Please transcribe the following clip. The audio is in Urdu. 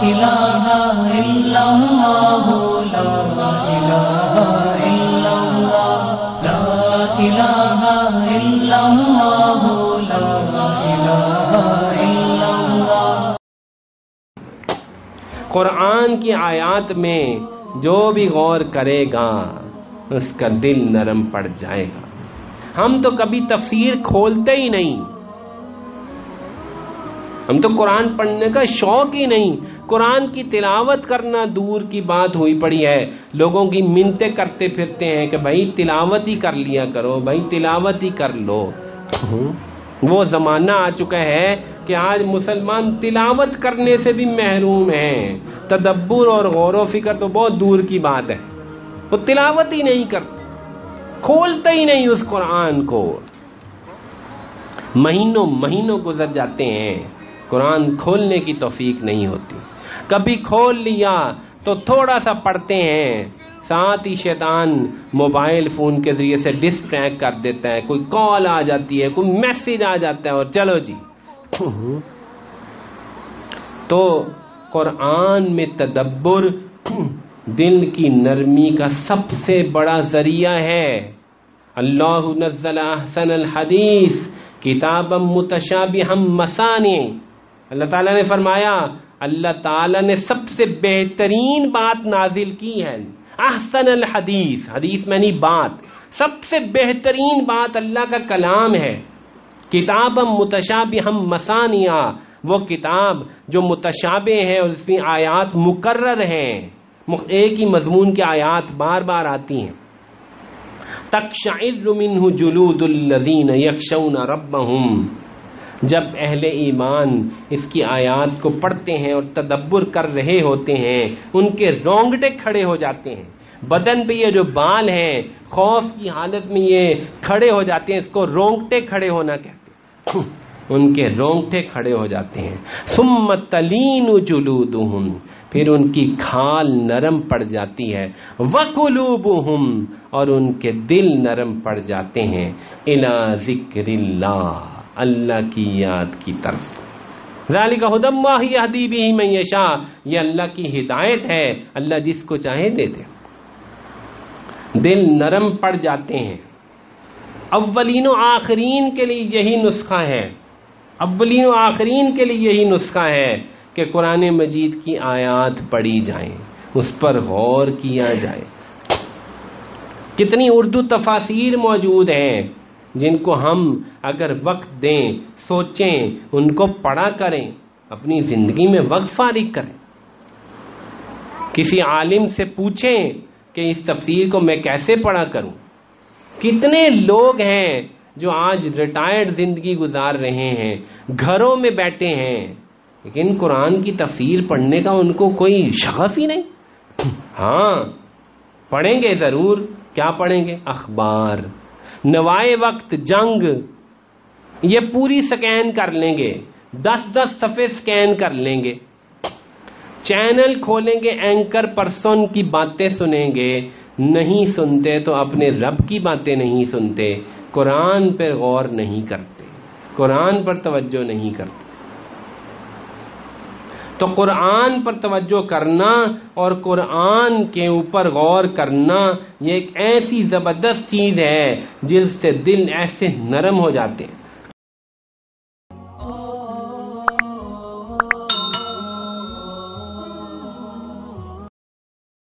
الہ الا اللہ لا الہ الا اللہ لا الہ الا اللہ لا الہ الا اللہ۔ قرآن کی آیات میں جو بھی غور کرے گا اس کا دل نرم پڑ جائے گا۔ ہم تو کبھی تفسیر کھولتے ہی نہیں، ہم تو قرآن پڑھنے کا شوق ہی نہیں، قرآن کی تلاوت کرنا دور کی بات ہوئی پڑی ہے۔ لوگوں کی منتیں کرتے پھرتے ہیں کہ بھائی تلاوت ہی کر لیا کرو، بھائی تلاوت ہی کر لو۔ وہ زمانہ آ چکا ہے کہ آج مسلمان تلاوت کرنے سے بھی محروم ہیں، تدبر اور غور و فکر تو بہت دور کی بات ہے، وہ تلاوت ہی نہیں کرتے، کھولتے ہی نہیں اس قرآن کو۔ مہینوں مہینوں گزر جاتے ہیں، قرآن کھولنے کی توفیق نہیں ہوتی۔ کبھی کھول لیا تو تھوڑا سا پڑھتے ہیں، ساتھ ہی شیطان موبائل فون کے ذریعے سے ڈسٹریکٹ کر دیتا ہے، کوئی کال آ جاتی ہے، کوئی میسج آ جاتا ہے اور چلو جی۔ تو قرآن میں تدبر دل کی نرمی کا سب سے بڑا ذریعہ ہے۔ اللہ نزل احسن الحدیث کتابا متشابہا مثانی، اللہ تعالیٰ نے فرمایا، اللہ تعالیٰ نے سب سے بہترین بات نازل کی ہے۔ احسن الحدیث، حدیث میں نہیں بات، سب سے بہترین بات اللہ کا کلام ہے۔ کتابا متشابہا مثانیہ، وہ کتاب جو متشابہ ہے اور اس میں آیات مکرر ہیں، ایک ہی مضمون کی آیات بار بار آتی ہیں۔ تقشعر منہ جلود الذین یخشون ربہم، جب اہل ایمان اس کی آیات کو پڑھتے ہیں اور تدبر کر رہے ہوتے ہیں، ان کے رونگٹے کھڑے ہو جاتے ہیں، بدن پہ یہ جو بال ہیں خوف کی حالت میں یہ کھڑے ہو جاتے ہیں، اس کو رونگٹے کھڑے ہونا کہتے ہیں، ان کے رونگٹے کھڑے ہو جاتے ہیں۔ ثم تلین جلودہم، پھر ان کی کھال نرم پڑ جاتی ہے، وقلوبہم، اور ان کے دل نرم پڑ جاتے ہیں، الی ذکر اللہ، اللہ کی یاد کی طرف۔ ذالک ھدی اللہ یہدی بہ من یشاء، یہ اللہ کی ہدایت ہے، اللہ جس کو چاہے دیتے۔ دل نرم پڑ جاتے ہیں۔ اولین و آخرین کے لیے یہی نسخہ ہے، اولین و آخرین کے لیے یہی نسخہ ہے کہ قرآن مجید کی آیات پڑھی جائیں، اس پر غور کیا جائے۔ کتنی اردو تفاسیر موجود ہیں جن کو ہم اگر وقت دیں، سوچیں، ان کو پڑھا کریں، اپنی زندگی میں وقت فارغ کریں۔ کسی عالم سے پوچھیں کہ اس تفسیر کو میں کیسے پڑھا کروں۔ کتنے لوگ ہیں جو آج ریٹائرڈ زندگی گزار رہے ہیں، گھروں میں بیٹھے ہیں، لیکن قرآن کی تفسیر پڑھنے کا ان کو کوئی شغف ہی نہیں۔ ہاں پڑھیں گے ضرور، کیا پڑھیں گے؟ اخبار، نوائے وقت، جنگ، یہ پوری سکین کر لیں گے، 10 صفحے سکین کر لیں گے، چینل کھولیں گے، اینکر پرسن کی باتیں سنیں گے، نہیں سنتے تو اپنے رب کی باتیں نہیں سنتے، قرآن پر غور نہیں کرتے، قرآن پر توجہ نہیں کرتے۔ تو قرآن پر توجہ کرنا اور قرآن کے اوپر غور کرنا یہ ایک ایسی زبردست چیز ہے جس سے دل ایسے نرم ہو جاتے ہیں۔